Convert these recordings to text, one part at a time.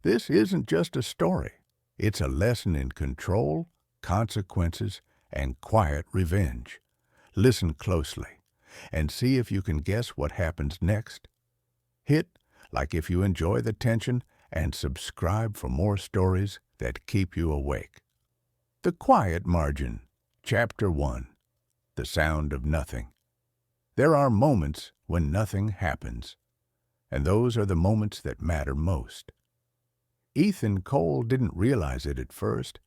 This isn't just a story. It's a lesson in control, consequences, and quiet revenge. Listen closely and see if you can guess what happens next. Hit like if you enjoy the tension and subscribe for more stories that keep you awake. The Quiet Margin, Chapter 1. The Sound of Nothing. There are moments when nothing happens, and those are the moments that matter most. Ethan Cole didn't realize it at first.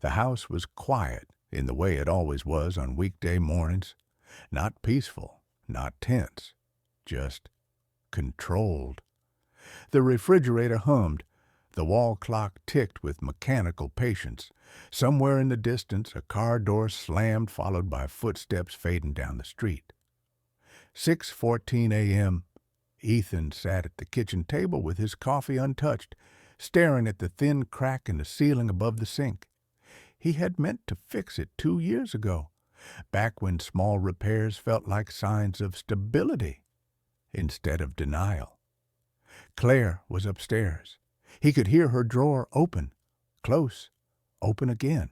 The house was quiet in the way it always was on weekday mornings. Not peaceful, not tense, just controlled. The refrigerator hummed. The wall clock ticked with mechanical patience. Somewhere in the distance, a car door slammed, followed by footsteps fading down the street. 6:14 a.m. Ethan sat at the kitchen table with his coffee untouched, staring at the thin crack in the ceiling above the sink. He had meant to fix it 2 years ago, back when small repairs felt like signs of stability instead of denial. Claire was upstairs. He could hear her drawer open, close, open again.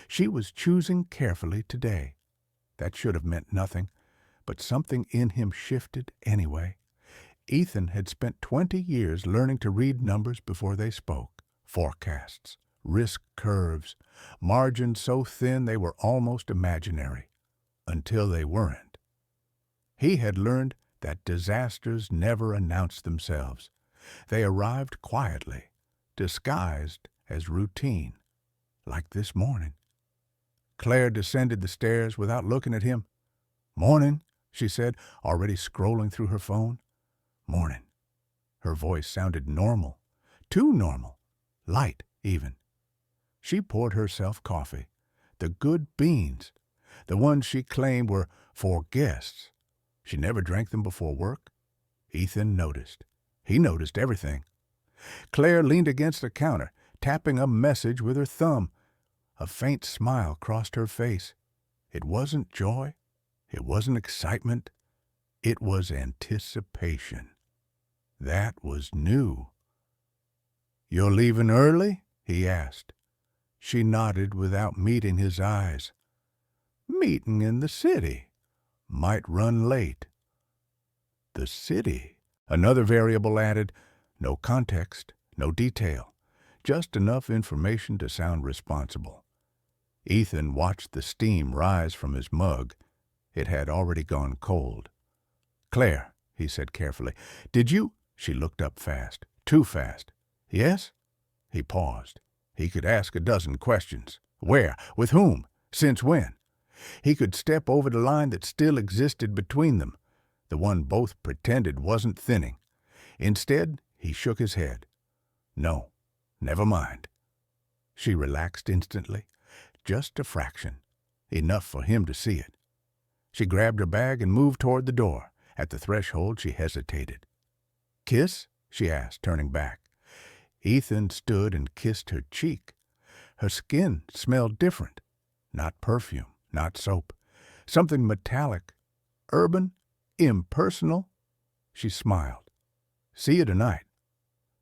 She was choosing carefully today. That should have meant nothing, but something in him shifted anyway. Ethan had spent 20 years learning to read numbers before they spoke, forecasts, risk curves, margins so thin they were almost imaginary, until they weren't. He had learned that disasters never announced themselves. They arrived quietly, disguised as routine, like this morning. Claire descended the stairs without looking at him. "Morning," she said, already scrolling through her phone. "Morning." Her voice sounded normal, too normal, light even. She poured herself coffee, the good beans, the ones she claimed were for guests. She never drank them before work. Ethan noticed. He noticed everything. Claire leaned against the counter, tapping a message with her thumb. A faint smile crossed her face. It wasn't joy. It wasn't excitement. It was anticipation. That was new. "You're leaving early?" he asked. She nodded without meeting his eyes. "Meeting in the city. Might run late." The city. Another variable added. No context, no detail. Just enough information to sound responsible. Ethan watched the steam rise from his mug. It had already gone cold. "Claire," he said carefully, "did you—" She looked up fast, too fast. "Yes?" He paused. He could ask a dozen questions. Where? With whom? Since when? He could step over the line that still existed between them, the one both pretended wasn't thinning. Instead, he shook his head. "No, never mind." She relaxed instantly. Just a fraction. Enough for him to see it. She grabbed her bag and moved toward the door. At the threshold, she hesitated. "Kiss?" she asked, turning back. Ethan stood and kissed her cheek. Her skin smelled different. Not perfume, not soap. Something metallic, urban, impersonal. She smiled. "See you tonight."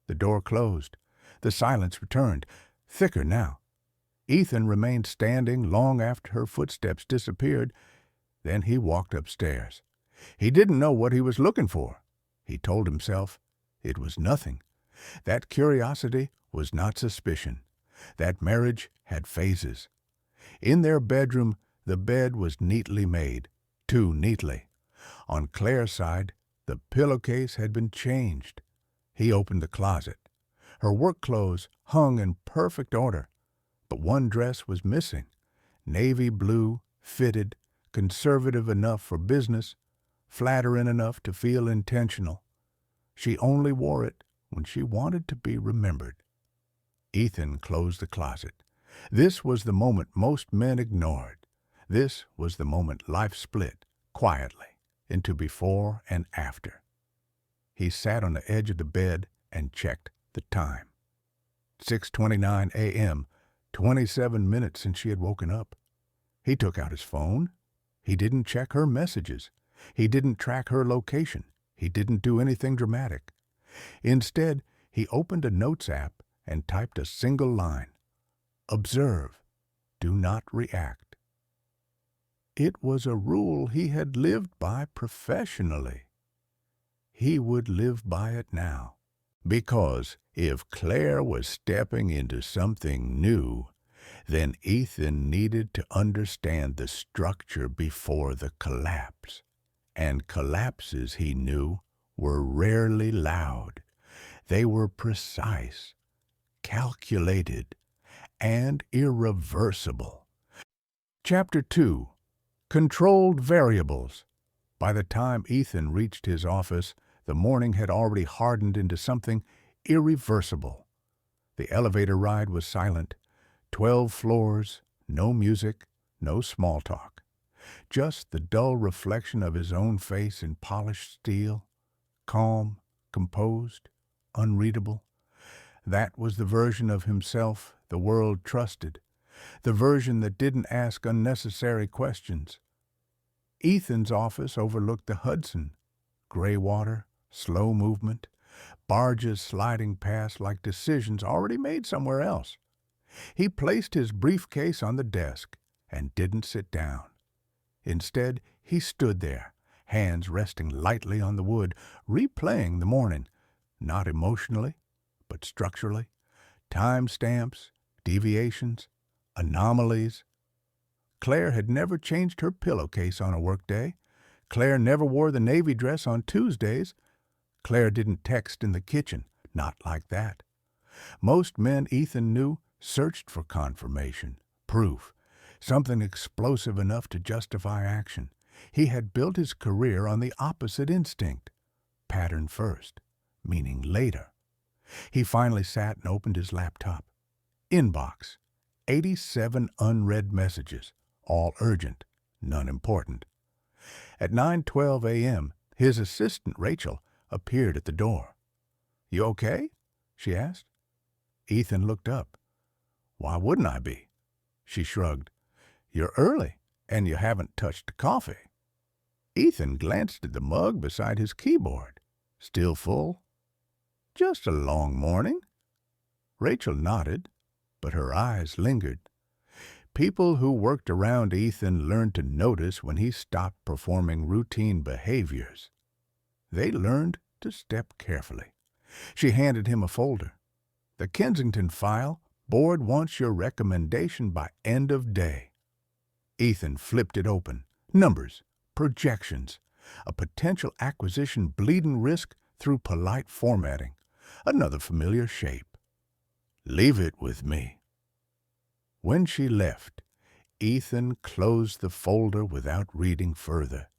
The door closed. The silence returned, thicker now. Ethan remained standing long after her footsteps disappeared. Then he walked upstairs. He didn't know what he was looking for. He told himself it was nothing. That curiosity was not suspicion. That marriage had phases. In their bedroom, the bed was neatly made, too neatly. On Claire's side, the pillowcase had been changed. He opened the closet. Her work clothes hung in perfect order, but one dress was missing. Navy blue, fitted, conservative enough for business, flattering enough to feel intentional. She only wore it when she wanted to be remembered. Ethan closed the closet. This was the moment most men ignored. This was the moment life split, quietly, into before and after. He sat on the edge of the bed and checked the time. 6:29 a.m., 27 minutes since she had woken up. He took out his phone. He didn't check her messages. He didn't track her location. He didn't do anything dramatic. Instead, he opened a notes app and typed a single line. Observe. Do not react. It was a rule he had lived by professionally. He would live by it now. Because if Claire was stepping into something new, then Ethan needed to understand the structure before the collapse. And collapses, he knew, were rarely loud. They were precise, calculated, and irreversible. Chapter 2. Controlled Variables. By the time Ethan reached his office, the morning had already hardened into something irreversible. The elevator ride was silent. 12 floors, no music, no small talk. Just the dull reflection of his own face in polished steel, calm, composed, unreadable. That was the version of himself the world trusted, the version that didn't ask unnecessary questions. Ethan's office overlooked the Hudson. Gray water, slow movement, barges sliding past like decisions already made somewhere else. He placed his briefcase on the desk and didn't sit down. Instead, he stood there, hands resting lightly on the wood, replaying the morning, not emotionally, but structurally. Timestamps, deviations, anomalies. Claire had never changed her pillowcase on a workday. Claire never wore the navy dress on Tuesdays. Claire didn't text in the kitchen, not like that. Most men Ethan knew searched for confirmation, proof, something explosive enough to justify action. He had built his career on the opposite instinct. Pattern first, meaning later. He finally sat and opened his laptop. Inbox. 87 unread messages, all urgent, none important. At 9:12 a.m., his assistant, Rachel, appeared at the door. "You okay?" she asked. Ethan looked up. "Why wouldn't I be?" She shrugged. "You're early, and you haven't touched the coffee." Ethan glanced at the mug beside his keyboard. Still full? "Just a long morning." Rachel nodded, but her eyes lingered. People who worked around Ethan learned to notice when he stopped performing routine behaviors. They learned to step carefully. She handed him a folder. "The Kensington file. Board wants your recommendation by end of day." Ethan flipped it open. Numbers, projections, a potential acquisition bleeding risk through polite formatting. Another familiar shape. "Leave it with me." When she left, Ethan closed the folder without reading further.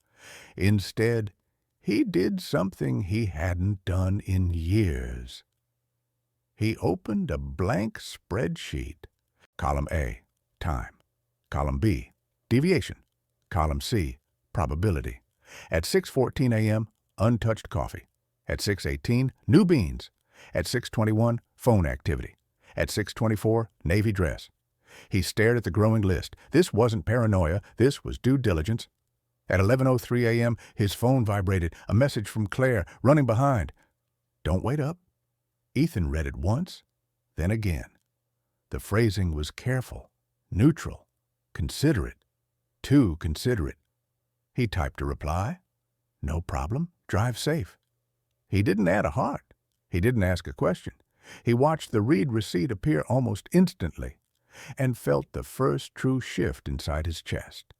Instead, he did something he hadn't done in years. He opened a blank spreadsheet. Column A, time. Column B, deviation. Column C, probability. At 6:14 a.m., untouched coffee. At 6:18, new beans. At 6:21, phone activity. At 6:24, navy dress. He stared at the growing list. This wasn't paranoia. This was due diligence. At 11:03 a.m., his phone vibrated. A message from Claire, running behind. "Don't wait up." Ethan read it once, then again. The phrasing was careful, neutral, considerate, too considerate. He typed a reply. "No problem. Drive safe." He didn't add a heart. He didn't ask a question. He watched the read receipt appear almost instantly and felt the first true shift inside his chest.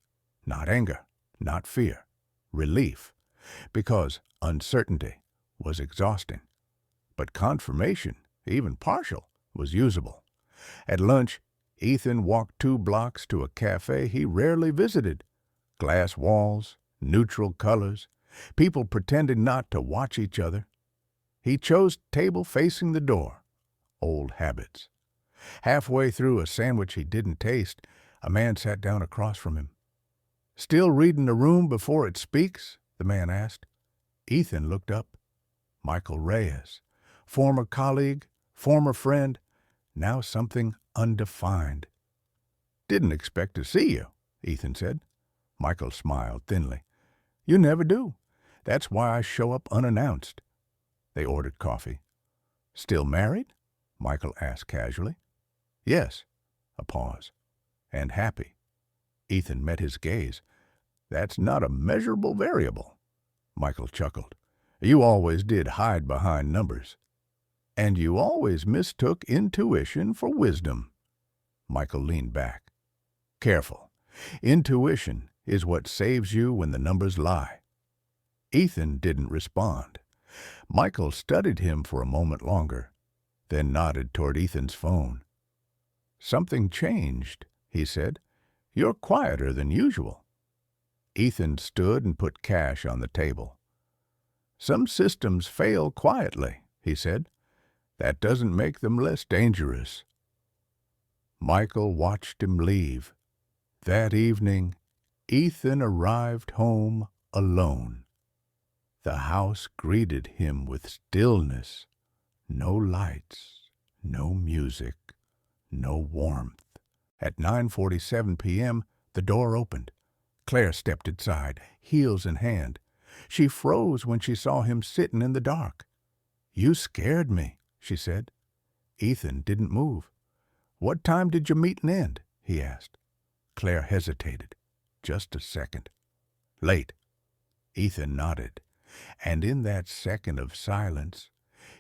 Not anger, not fear, relief, because uncertainty was exhausting. But confirmation, even partial, was usable. At lunch, Ethan walked 2 blocks to a cafe he rarely visited. Glass walls, neutral colors, people pretending not to watch each other. He chose table facing the door. Old habits. Halfway through a sandwich he didn't taste, a man sat down across from him. "Still reading the room before it speaks?" the man asked. Ethan looked up. Michael Reyes. Former colleague, former friend, now something undefined. "Didn't expect to see you," Ethan said. Michael smiled thinly. "You never do. That's why I show up unannounced." They ordered coffee. "Still married?" Michael asked casually. Yes. A pause. And happy. Ethan met his gaze. That's not a measurable variable. Michael chuckled. You always did hide behind numbers. And you always mistook intuition for wisdom. Michael leaned back. Careful. Intuition is what saves you when the numbers lie. Ethan didn't respond. Michael studied him for a moment longer, then nodded toward Ethan's phone. Something changed, he said. You're quieter than usual. Ethan stood and put cash on the table. Some systems fail quietly, he said. That doesn't make them less dangerous. Michael watched him leave. That evening, Ethan arrived home alone. The house greeted him with stillness. No lights, no music, no warmth. At 9:47 p.m., the door opened. Claire stepped inside, heels in hand. She froze when she saw him sitting in the dark. You scared me, she said. Ethan didn't move. What time did your meeting end? He asked. Claire hesitated. Just a second. Late. Ethan nodded, and in that second of silence,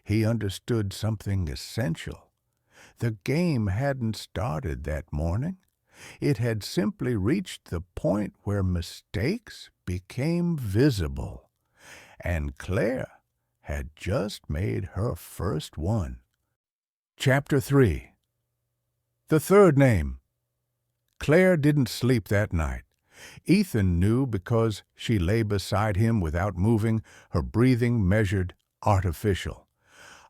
he understood something essential. The game hadn't started that morning. It had simply reached the point where mistakes became visible, and Claire had just made her first one. Chapter 3. The third name. Claire didn't sleep that night. Ethan knew because she lay beside him without moving, her breathing measured, artificial.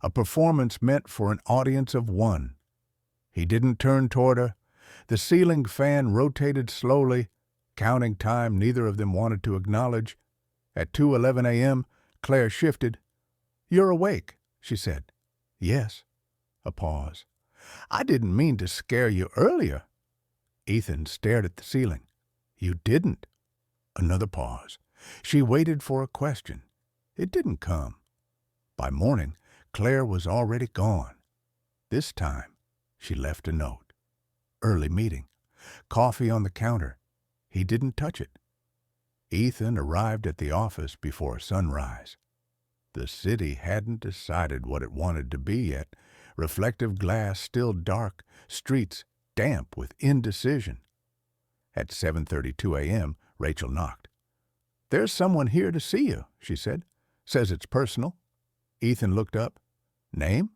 A performance meant for an audience of one. He didn't turn toward her. The ceiling fan rotated slowly, counting time neither of them wanted to acknowledge. At 2:11 a.m., Claire shifted. You're awake, she said. Yes. A pause. I didn't mean to scare you earlier. Ethan stared at the ceiling. You didn't. Another pause. She waited for a question. It didn't come. By morning, Claire was already gone. This time, she left a note. Early meeting. Coffee on the counter. He didn't touch it. Ethan arrived at the office before sunrise. The city hadn't decided what it wanted to be yet. Reflective glass still dark, streets damp with indecision. At 7:32 a.m., Rachel knocked. There's someone here to see you, she said. Says it's personal. Ethan looked up. Name?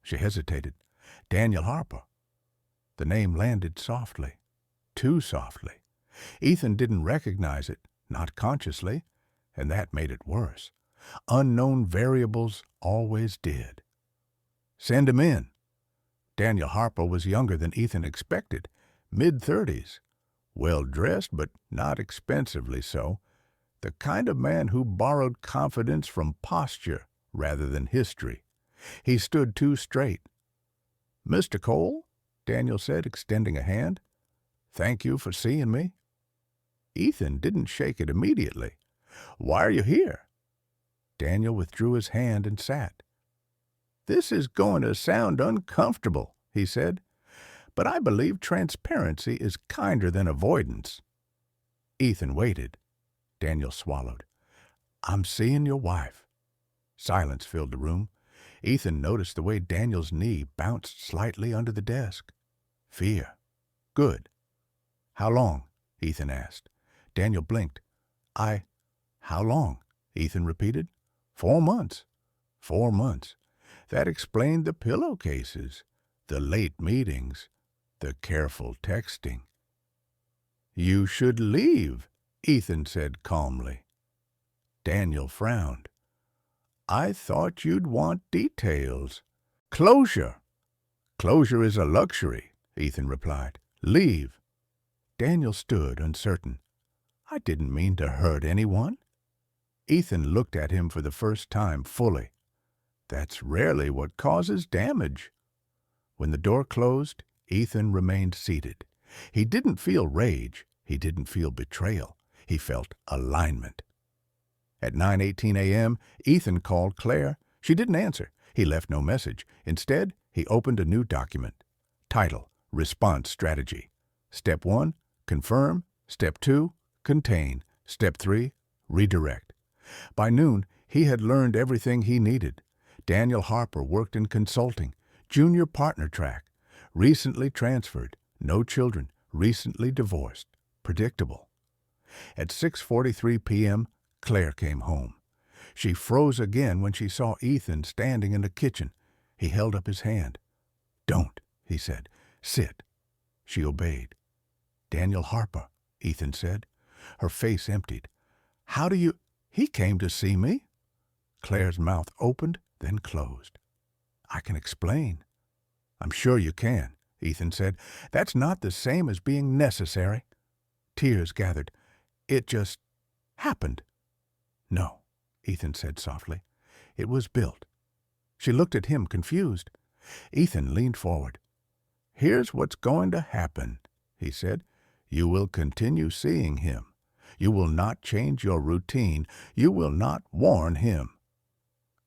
She hesitated. Daniel Harper. The name landed softly. Too softly. Ethan didn't recognize it, not consciously, and that made it worse. Unknown variables always did. Send him in. Daniel Harper was younger than Ethan expected, mid-30s. Well-dressed, but not expensively so. The kind of man who borrowed confidence from posture rather than history. He stood too straight. Mr. Cole, Daniel said, extending a hand. Thank you for seeing me. Ethan didn't shake it immediately. Why are you here? Daniel withdrew his hand and sat. This is going to sound uncomfortable, he said, but I believe transparency is kinder than avoidance. Ethan waited. Daniel swallowed. I'm seeing your wife. Silence filled the room. Ethan noticed the way Daniel's knee bounced slightly under the desk. Fear. Good. How long? Ethan asked. Daniel blinked. How long? Ethan repeated. 4 months. 4 months. That explained the pillowcases, the late meetings, the careful texting. You should leave, Ethan said calmly. Daniel frowned. I thought you'd want details. Closure. Closure is a luxury, Ethan replied. Leave. Daniel stood uncertain. I didn't mean to hurt anyone. Ethan looked at him for the first time fully. That's rarely what causes damage. When the door closed, Ethan remained seated. He didn't feel rage. He didn't feel betrayal. He felt alignment. At 9:18 a.m., Ethan called Claire. She didn't answer. He left no message. Instead, He opened a new document. Title, Response Strategy. Step 1, confirm. Step 2, contain. Step 3, redirect. By noon, he had learned everything he needed. Daniel Harper worked in consulting, junior partner track, recently transferred, no children, recently divorced. Predictable. At 6:43 p.m., Claire came home. She froze again when she saw Ethan standing in the kitchen. He held up his hand. "Don't," he said. "Sit." She obeyed. "Daniel Harper," Ethan said. Her face emptied. "How do you—" "He came to see me." Claire's mouth opened, then closed. "I can explain." "I'm sure you can," Ethan said. "That's not the same as being necessary." Tears gathered. "It just happened." "No," Ethan said softly. "It was built." She looked at him, confused. Ethan leaned forward. "Here's what's going to happen," he said. "You will continue seeing him. You will not change your routine. You will not warn him."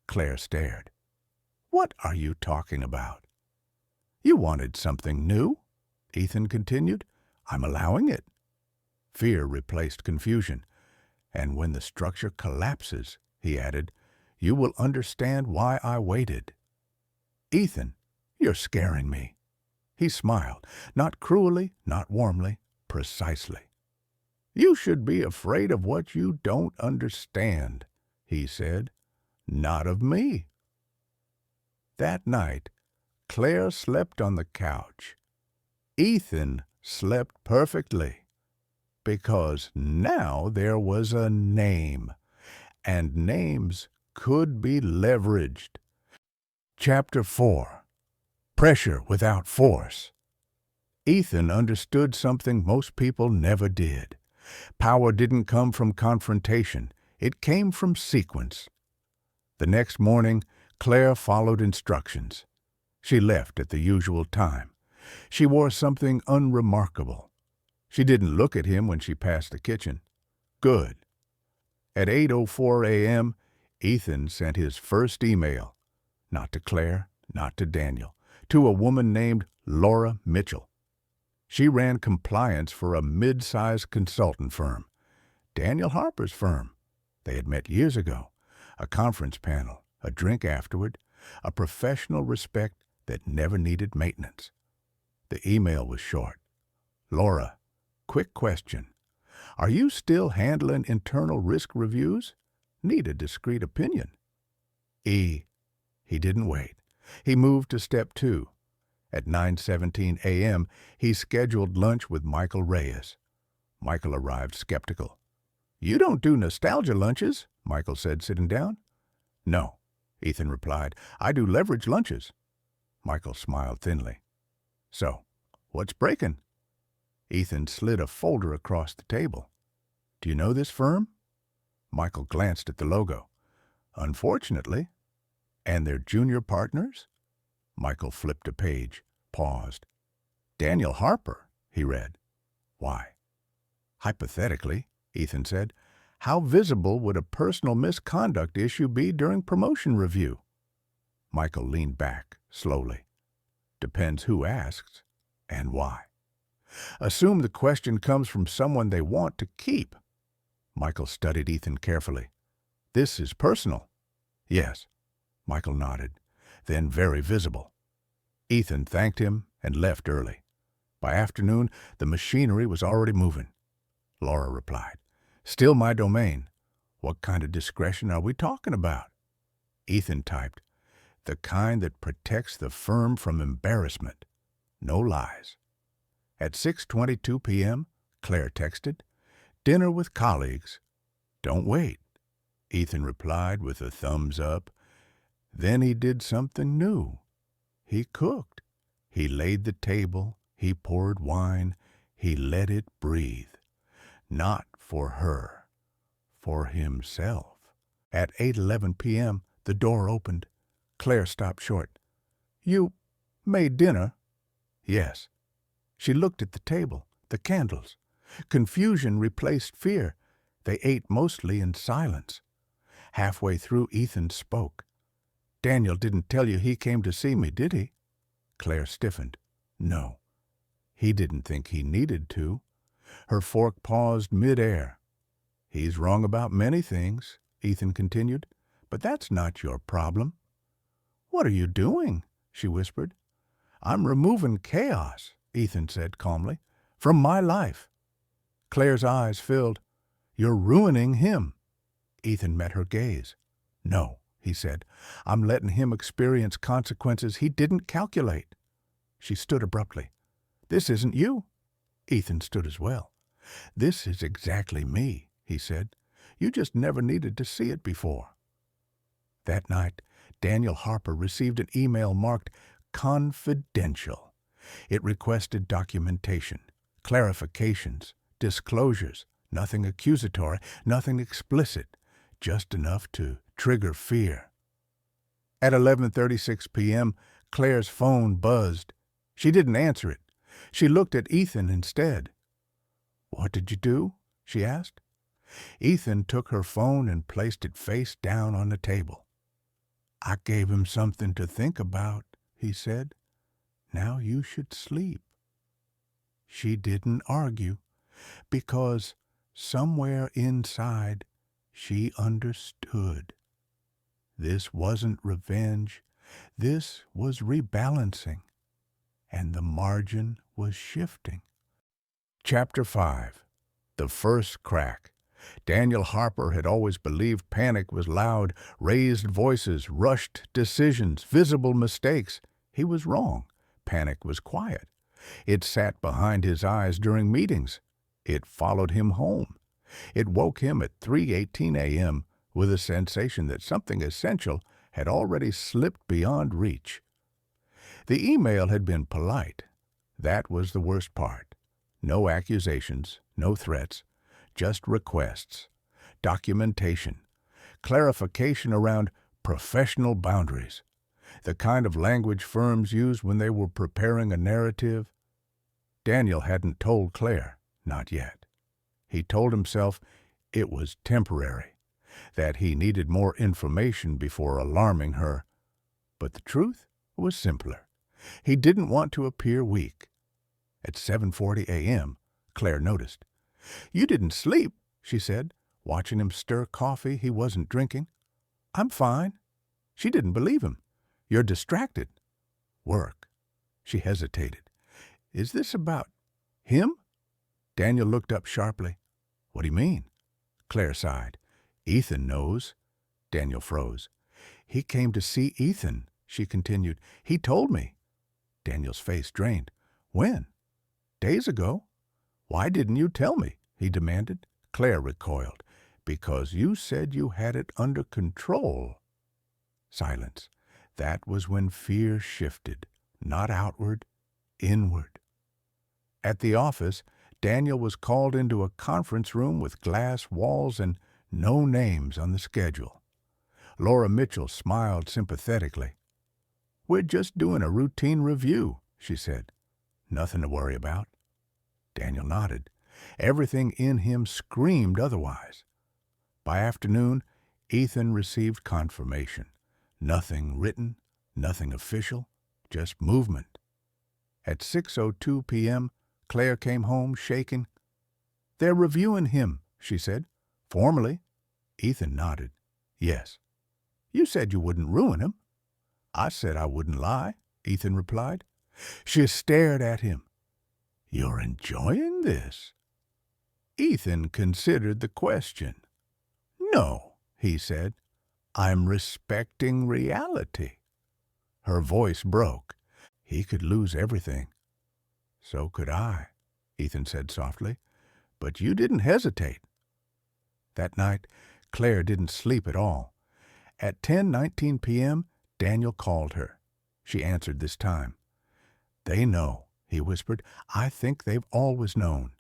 Claire stared. "What are you talking about?" "You wanted something new," Ethan continued. "I'm allowing it." Fear replaced confusion. "And when the structure collapses," he added, "you will understand why I waited." "Ethan, you're scaring me." He smiled, not cruelly, not warmly, precisely. "You should be afraid of what you don't understand," he said. "Not of me." That night, Claire slept on the couch. Ethan slept perfectly, because now there was a name, and names could be leveraged. Chapter 4. Pressure Without Force. Ethan understood something most people never did. Power didn't come from confrontation. It came from sequence. The next morning, Claire followed instructions. She left at the usual time. She wore something unremarkable. She didn't look at him when she passed the kitchen. Good. At 8:04 a.m., Ethan sent his first email. Not to Claire, not to Daniel, to a woman named Laura Mitchell. She ran compliance for a mid-sized consultant firm. Daniel Harper's firm. They had met years ago. A conference panel, a drink afterward, a professional respect that never needed maintenance. The email was short. "Laura, quick question. Are you still handling internal risk reviews? Need a discreet opinion." He didn't wait. He moved to step 2. At 9:17 a.m., he scheduled lunch with Michael Reyes. Michael arrived skeptical. "You don't do nostalgia lunches," Michael said, sitting down. "No," Ethan replied. "I do leverage lunches." Michael smiled thinly. "So, what's breaking?" Ethan slid a folder across the table. "Do you know this firm?" Michael glanced at the logo. "Unfortunately." "And their junior partners?" Michael flipped a page, paused. "Daniel Harper," he read. "Why?" "Hypothetically," Ethan said, "how visible would a personal misconduct issue be during promotion review?" Michael leaned back, slowly. "Depends who asks and why. Assume the question comes from someone they want to keep." Michael studied Ethan carefully. "This is personal." "Yes." Michael nodded. "Then very visible." Ethan thanked him and left early. By afternoon, the machinery was already moving. Laura replied, "Still my domain. What kind of discretion are we talking about?" Ethan typed, "The kind that protects the firm from embarrassment. No lies." At 6:22 p.m., Claire texted, "Dinner with colleagues." "Don't wait," Ethan replied with a thumbs up. Then he did something new. He cooked. He laid the table. He poured wine. He let it breathe. Not for her. For himself. At 8:11 p.m., the door opened. Claire stopped short. "You made dinner?" "Yes." She looked at the table, the candles. Confusion replaced fear. They ate mostly in silence. Halfway through, Ethan spoke. "Daniel didn't tell you he came to see me, did he?" Claire stiffened. No, he didn't think he needed to. Her fork paused mid-air. He's wrong about many things, Ethan continued, but that's not your problem. What are you doing? She whispered. I'm removing chaos, Ethan said calmly, from my life. Claire's eyes filled. You're ruining him. Ethan met her gaze. No, he said. I'm letting him experience consequences he didn't calculate. She stood abruptly. This isn't you. Ethan stood as well. This is exactly me, he said. You just never needed to see it before. That night, Daniel Harper received an email marked confidential. It requested documentation, clarifications, disclosures, nothing accusatory, nothing explicit, just enough to trigger fear. At 11:36 p.m., Claire's phone buzzed. She didn't answer it. She looked at Ethan instead. What did you do? She asked. Ethan took her phone and placed it face down on the table. I gave him something to think about, he said. Now you should sleep. She didn't argue, because somewhere inside she understood. This wasn't revenge. This was rebalancing, and the margin was shifting. Chapter 5. The First Crack. Daniel Harper had always believed panic was loud, raised voices, rushed decisions, visible mistakes. He was wrong. Panic was quiet. It sat behind his eyes during meetings. It followed him home. It woke him at 3:18 a.m. with a sensation that something essential had already slipped beyond reach. The email had been polite. That was the worst part. No accusations, no threats, just requests, documentation, clarification around professional boundaries, the kind of language firms used when they were preparing a narrative. Daniel hadn't told Claire, not yet. He told himself it was temporary, that he needed more information before alarming her. But the truth was simpler. He didn't want to appear weak. At 7:40 a.m., Claire noticed. You didn't sleep, she said, watching him stir coffee he wasn't drinking. I'm fine. She didn't believe him. You're distracted. Work. She hesitated. Is this about him? Daniel looked up sharply. What do you mean? Claire sighed. Ethan knows. Daniel froze. He came to see Ethan, she continued. He told me. Daniel's face drained. When? Days ago. Why didn't you tell me? He demanded. Claire recoiled. Because you said you had it under control. Silence. That was when fear shifted, not outward, inward. At the office, Daniel was called into a conference room with glass walls and no names on the schedule. Laura Mitchell smiled sympathetically. We're just doing a routine review, she said. Nothing to worry about. Daniel nodded. Everything in him screamed otherwise. By afternoon, Ethan received confirmation. Nothing written, nothing official, just movement. At 6:02 p.m., Claire came home shaking. They're reviewing him, she said. Formally. Ethan nodded. Yes. You said you wouldn't ruin him. I said I wouldn't lie, Ethan replied. She stared at him. You're enjoying this? Ethan considered the question. No, he said. I'm respecting reality. Her voice broke. He could lose everything. So could I, Ethan said softly. But you didn't hesitate. That night, Claire didn't sleep at all. At 10:19 p.m., Daniel called her. She answered this time. They know, he whispered. I think they've always known.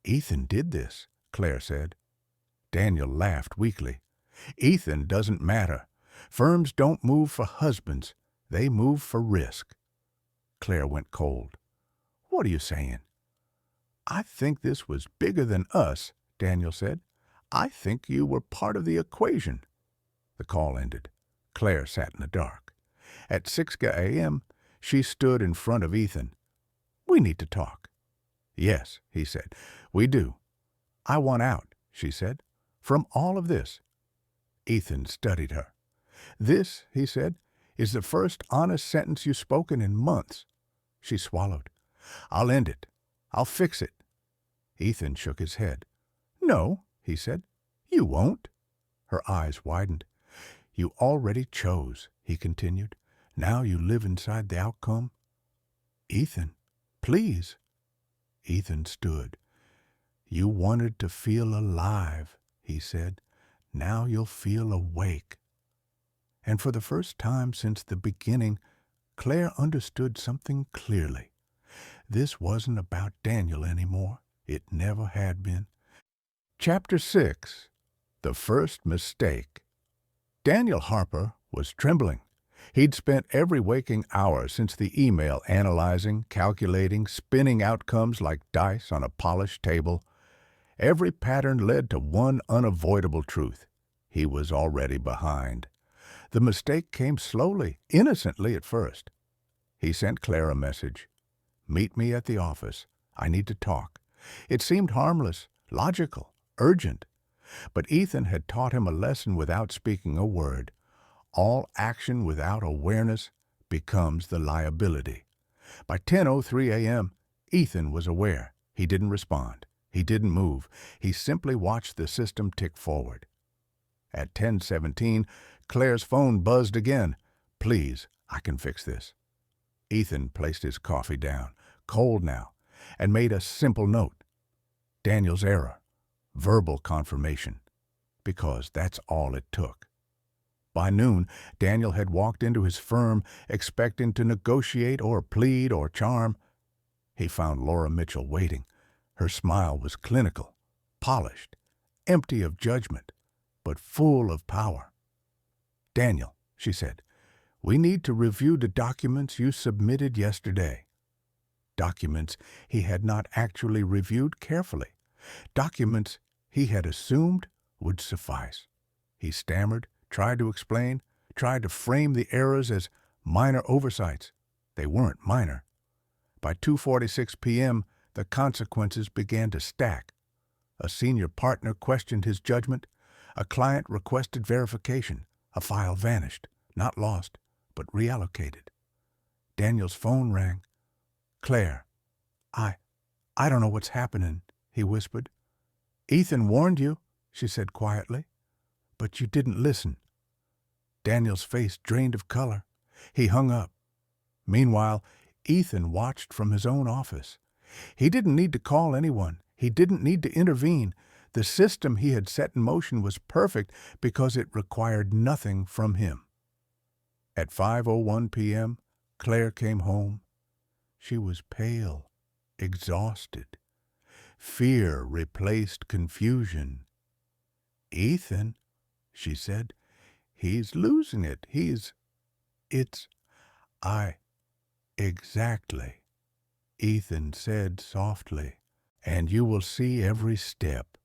Ethan did this, Claire said. Daniel laughed weakly. Ethan doesn't matter. Firms don't move for husbands. They move for risk. Claire went cold. What are you saying? I think this was bigger than us, Daniel said. I think you were part of the equation. The call ended. Claire sat in the dark. At 6 a.m., She stood in front of Ethan. "We need to talk." "Yes," he said, "we do." "I want out," she said, "from all of this." Ethan studied her. "This," he said, "is the first honest sentence you've spoken in months." She swallowed. "I'll end it. I'll fix it." Ethan shook his head. "No," he said, "you won't." Her eyes widened. "You already chose," he continued. "Now you live inside the outcome." "Ethan, please." Ethan stood. "You wanted to feel alive," he said. "Now you'll feel awake." And for the first time since the beginning, Claire understood something clearly. This wasn't about Daniel anymore. It never had been. Chapter 6. The First Mistake. Daniel Harper was trembling. He'd spent every waking hour since the email analyzing, calculating, spinning outcomes like dice on a polished table. Every pattern led to one unavoidable truth. He was already behind. The mistake came slowly, innocently at first. He sent Claire a message. "Meet me at the office. I need to talk." It seemed harmless, logical, urgent. But Ethan had taught him a lesson without speaking a word. All action without awareness becomes the liability. By 10:03 a.m., Ethan was aware. He didn't respond. He didn't move. He simply watched the system tick forward. At 10:17, Claire's phone buzzed again. "Please, I can fix this." Ethan placed his coffee down, cold now, and made a simple note. Daniel's error. Verbal confirmation. Because that's all it took. By noon, Daniel had walked into his firm expecting to negotiate or plead or charm. He found Laura Mitchell waiting. Her smile was clinical, polished, empty of judgment, but full of power. "Daniel," she said, "we need to review the documents you submitted yesterday." Documents he had not actually reviewed carefully. Documents he had assumed would suffice. He stammered, tried to explain, tried to frame the errors as minor oversights. They weren't minor. By 2:46 p.m., the consequences began to stack. A senior partner questioned his judgment. A client requested verification. A file vanished, not lost, but reallocated. Daniel's phone rang. "Claire, I don't know what's happening," he whispered. "Ethan warned you," she said quietly, "but you didn't listen." Daniel's face drained of color. He hung up. Meanwhile, Ethan watched from his own office. He didn't need to call anyone. He didn't need to intervene. The system he had set in motion was perfect because it required nothing from him. At 5:01 p.m., Claire came home. She was pale, exhausted. Fear replaced confusion. "Ethan," she said, "he's losing it. Exactly," Ethan said softly, "and you will see every step."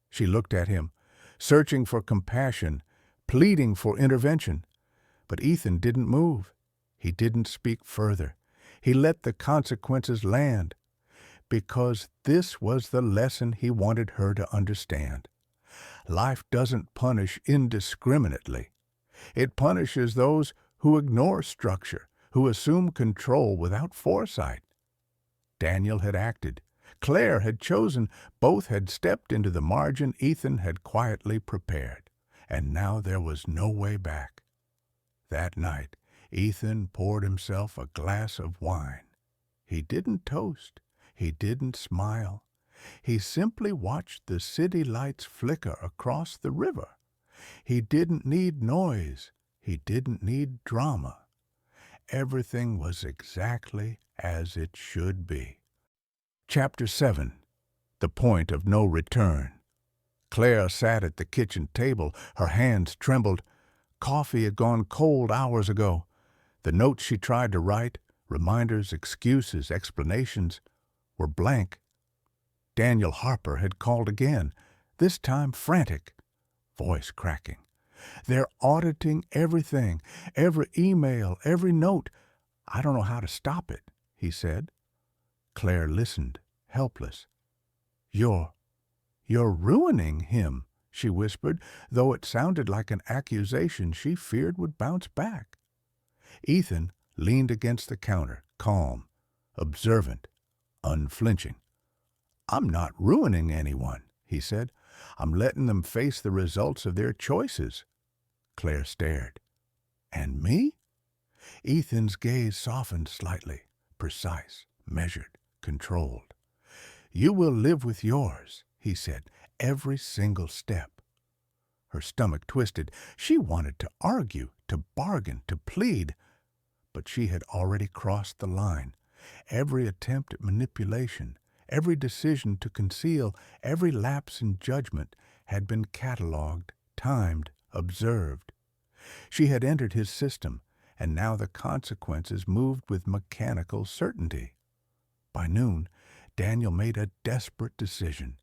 She looked at him, searching for compassion, pleading for intervention. But Ethan didn't move. He didn't speak further. He let the consequences land, because this was the lesson he wanted her to understand. Life doesn't punish indiscriminately. It punishes those who ignore structure, who assume control without foresight. Daniel had acted. Claire had chosen. Both had stepped into the margin Ethan had quietly prepared. And now there was no way back. That night, Ethan poured himself a glass of wine. He didn't toast. He didn't smile. He simply watched the city lights flicker across the river. He didn't need noise. He didn't need drama. Everything was exactly as it should be. Chapter 7. The Point of No Return. Claire sat at the kitchen table. Her hands trembled. Coffee had gone cold hours ago. The notes she tried to write, reminders, excuses, explanations, were blank. Daniel Harper had called again, this time frantic, voice cracking. "They're auditing everything, every email, every note. I don't know how to stop it, he said. Claire listened, helpless. You're ruining him, she whispered, though it sounded like an accusation she feared would bounce back. Ethan leaned against the counter, calm, observant, unflinching. I'm not ruining anyone, he said. I'm letting them face the results of their choices. Claire stared. And me? Ethan's gaze softened slightly, precise, measured, controlled. You will live with yours, he said, every single step. Her stomach twisted. She wanted to argue, to bargain, to plead, but she had already crossed the line. Every attempt at manipulation, every decision to conceal, every lapse in judgment had been catalogued, timed, observed. She had entered his system, and now the consequences moved with mechanical certainty. By noon, Daniel made a desperate decision.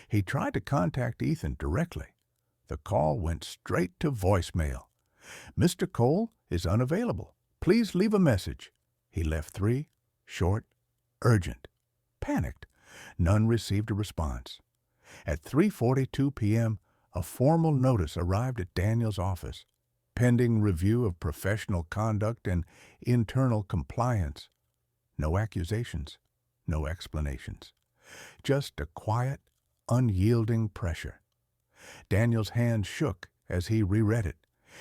He tried to contact Ethan directly. The call went straight to voicemail. Mr. Cole is unavailable. Please leave a message. He left 3, short, urgent. Panicked, none received a response. At 3:42 p.m., a formal notice arrived at Daniel's office, pending review of professional conduct and internal compliance. No accusations, no explanations. Just a quiet, unyielding pressure. Daniel's hand shook as he reread it.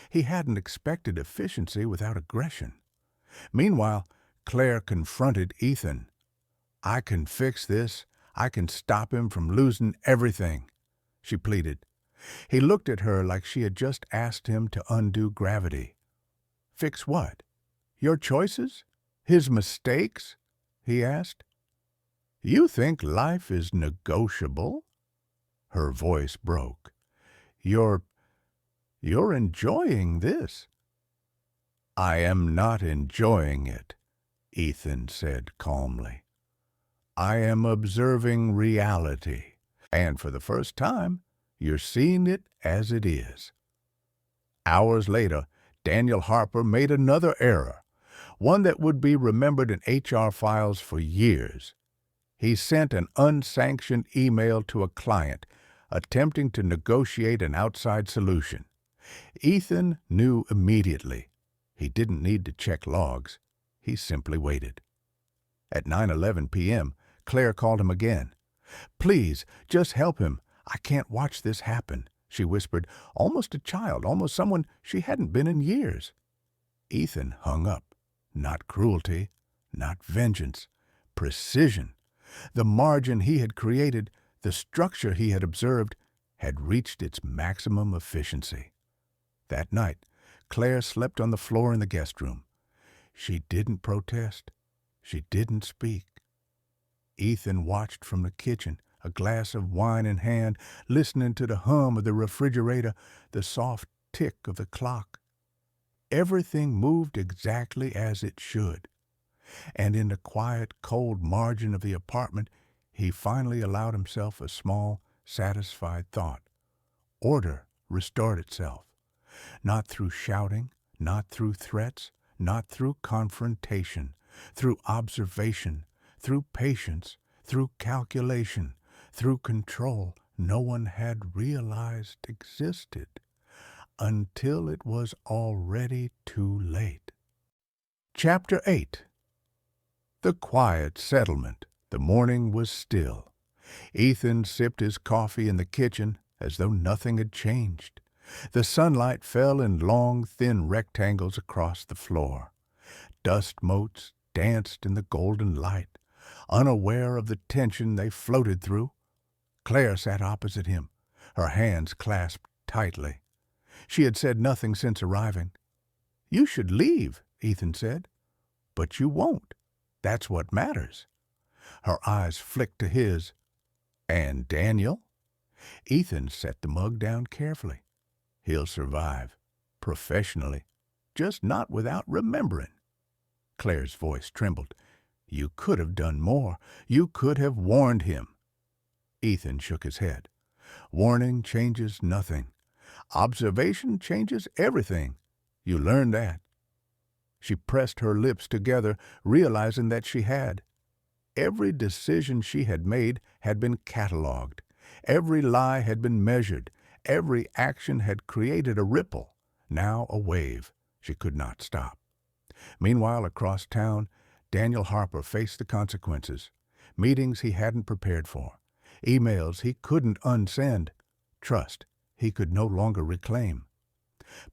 He hadn't expected efficiency without aggression. Meanwhile, Claire confronted Ethan. I can fix this. I can stop him from losing everything, she pleaded. He looked at her like she had just asked him to undo gravity. Fix what? Your choices? His mistakes? He asked. You think life is negotiable? Her voice broke. You're enjoying this. I am not enjoying it, Ethan said calmly. I am observing reality, and for the first time, you're seeing it as it is. Hours later, Daniel Harper made another error, one that would be remembered in HR files for years. He sent an unsanctioned email to a client, attempting to negotiate an outside solution. Ethan knew immediately. He didn't need to check logs. He simply waited. At 9:11 p.m., Claire called him again. Please, just help him. I can't watch this happen, she whispered, almost a child, almost someone she hadn't been in years. Ethan hung up. Not cruelty, not vengeance, precision. The margin he had created, the structure he had observed, had reached its maximum efficiency. That night, Claire slept on the floor in the guest room. She didn't protest. She didn't speak. Ethan watched from the kitchen, a glass of wine in hand, listening to the hum of the refrigerator, the soft tick of the clock. Everything moved exactly as it should. And in the quiet, cold margin of the apartment, he finally allowed himself a small, satisfied thought. Order restored itself. Not through shouting, not through threats, not through confrontation, through observation, through patience, through calculation, through control no one had realized existed, until it was already too late. Chapter 8. The quiet settlement. The morning was still. Ethan sipped his coffee in the kitchen as though nothing had changed. The sunlight fell in long, thin rectangles across the floor. Dust motes danced in the golden light, unaware of the tension they floated through. Claire sat opposite him, her hands clasped tightly. She had said nothing since arriving. You should leave, Ethan said. But you won't. That's what matters. Her eyes flicked to his. And Daniel? Ethan set the mug down carefully. He'll survive, professionally, just not without remembering. Claire's voice trembled. You could have done more. You could have warned him. Ethan shook his head. Warning changes nothing. Observation changes everything. You learned that. She pressed her lips together, realizing that she had. Every decision she had made had been catalogued. Every lie had been measured. Every action had created a ripple, now a wave. She could not stop. Meanwhile, across town, Daniel Harper faced the consequences. Meetings he hadn't prepared for. Emails he couldn't unsend. Trust he could no longer reclaim.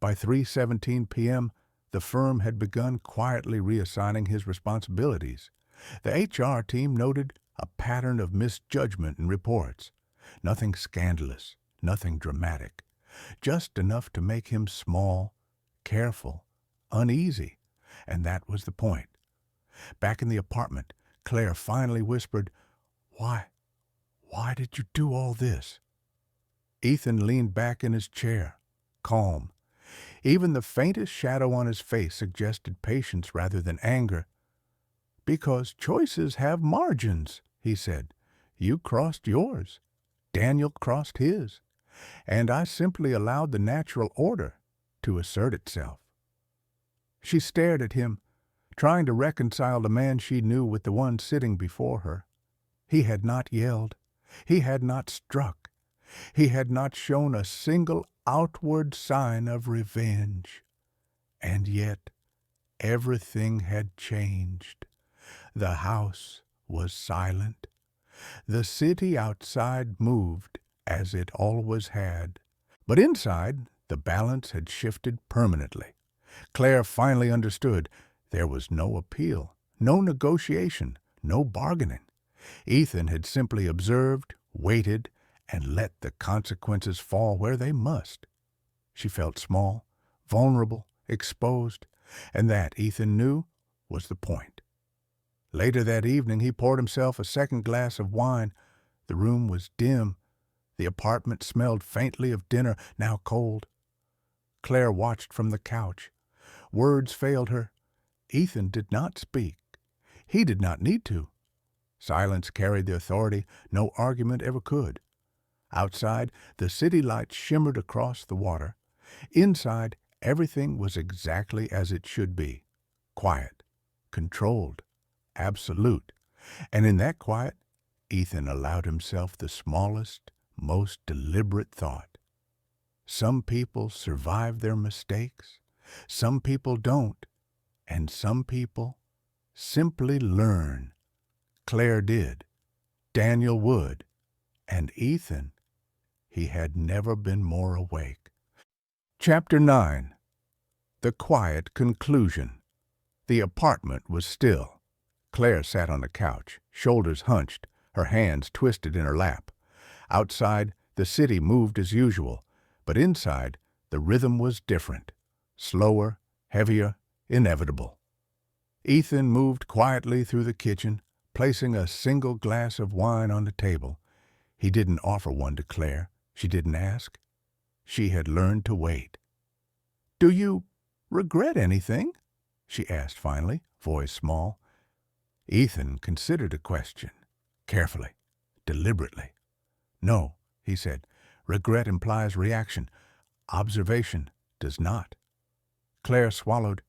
By 3:17 p.m., the firm had begun quietly reassigning his responsibilities. The HR team noted a pattern of misjudgment in reports. Nothing scandalous, nothing dramatic. Just enough to make him small, careful, uneasy. And that was the point. Back in the apartment, Claire finally whispered, Why did you do all this?" Ethan leaned back in his chair, calm. Even the faintest shadow on his face suggested patience rather than anger. "Because choices have margins," he said. "You crossed yours. Daniel crossed his. And I simply allowed the natural order to assert itself." She stared at him, trying to reconcile the man she knew with the one sitting before her. He had not yelled. He had not struck. He had not shown a single outward sign of revenge. And yet, everything had changed. The house was silent. The city outside moved, as it always had. But inside, the balance had shifted permanently. Claire finally understood. There was no appeal, no negotiation, no bargaining. Ethan had simply observed, waited, and let the consequences fall where they must. She felt small, vulnerable, exposed, and that, Ethan knew, was the point. Later that evening, he poured himself a second glass of wine. The room was dim. The apartment smelled faintly of dinner, now cold. Claire watched from the couch. Words failed her. Ethan did not speak. He did not need to. Silence carried the authority no argument ever could. Outside, the city lights shimmered across the water. Inside, everything was exactly as it should be. Quiet, controlled, absolute. And in that quiet, Ethan allowed himself the smallest, most deliberate thought. Some people survive their mistakes. Some people don't. And some people simply learn. Claire did. Daniel would. And Ethan, he had never been more awake. Chapter 9. The quiet conclusion. The apartment was still. Claire sat on the couch, shoulders hunched, her hands twisted in her lap. Outside, the city moved as usual, but inside, the rhythm was different. Slower, heavier, inevitable. Ethan moved quietly through the kitchen, placing a single glass of wine on the table. He didn't offer one to Claire. She didn't ask. She had learned to wait. "Do you regret anything?" she asked finally, voice small. Ethan considered the question, carefully, deliberately. "No," he said. "Regret implies reaction. Observation does not." Claire swallowed.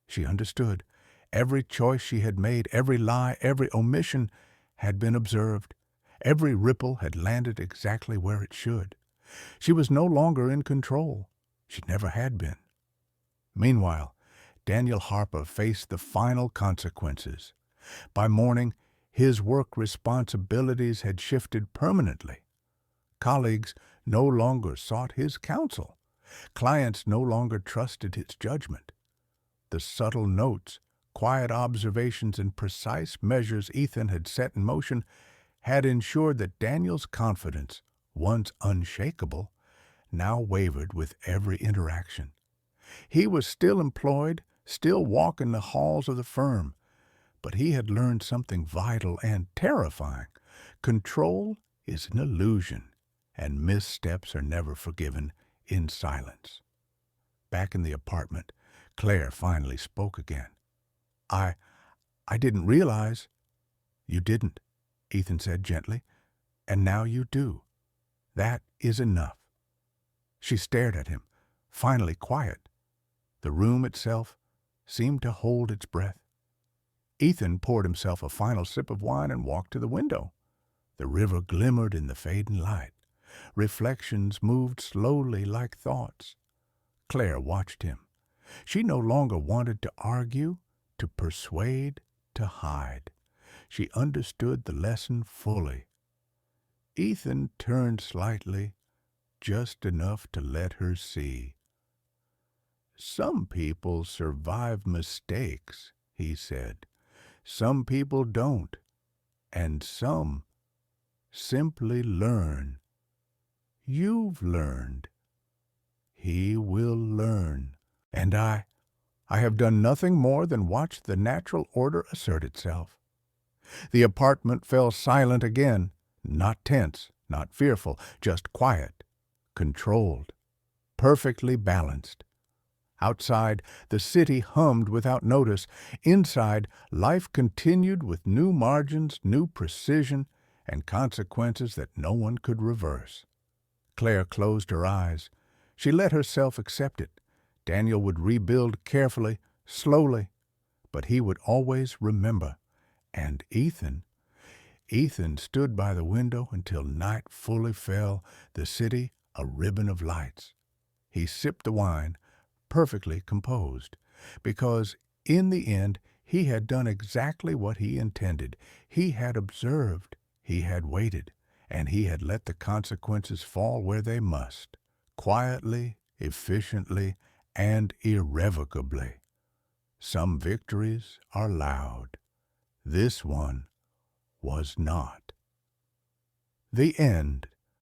She understood. Every choice she had made, every lie, every omission had been observed. Every ripple had landed exactly where it should. She was no longer in control. She never had been. Meanwhile, Daniel Harper faced the final consequences. By morning, his work responsibilities had shifted permanently. Colleagues no longer sought his counsel. Clients no longer trusted his judgment. The subtle notes, quiet observations, and precise measures Ethan had set in motion had ensured that Daniel's confidence, once unshakable, now wavered with every interaction. He was still employed, still walking the halls of the firm, but he had learned something vital and terrifying. Control is an illusion, and missteps are never forgiven in silence. Back in the apartment, Claire finally spoke again. I didn't realize." "You didn't," Ethan said gently, "and now you do. That is enough." She stared at him, finally quiet. The room itself seemed to hold its breath. Ethan poured himself a final sip of wine and walked to the window. The river glimmered in the fading light. Reflections moved slowly like thoughts. Claire watched him. She no longer wanted to argue, to persuade, to hide. She understood the lesson fully. Ethan turned slightly, just enough to let her see. "Some people survive mistakes," he said. "Some people don't, and some simply learn. You've learned. He will learn. And I have done nothing more than watch the natural order assert itself." The apartment fell silent again, not tense, not fearful, just quiet, controlled, perfectly balanced. Outside, the city hummed without notice. Inside, life continued with new margins, new precision, and consequences that no one could reverse. Claire closed her eyes. She let herself accept it. Daniel would rebuild carefully, slowly, but he would always remember. And Ethan stood by the window until night fully fell, the city a ribbon of lights. He sipped the wine, perfectly composed, because in the end he had done exactly what he intended. He had observed, he had waited, and he had let the consequences fall where they must, quietly, efficiently, and irrevocably. Some victories are loud. This one was not. The end.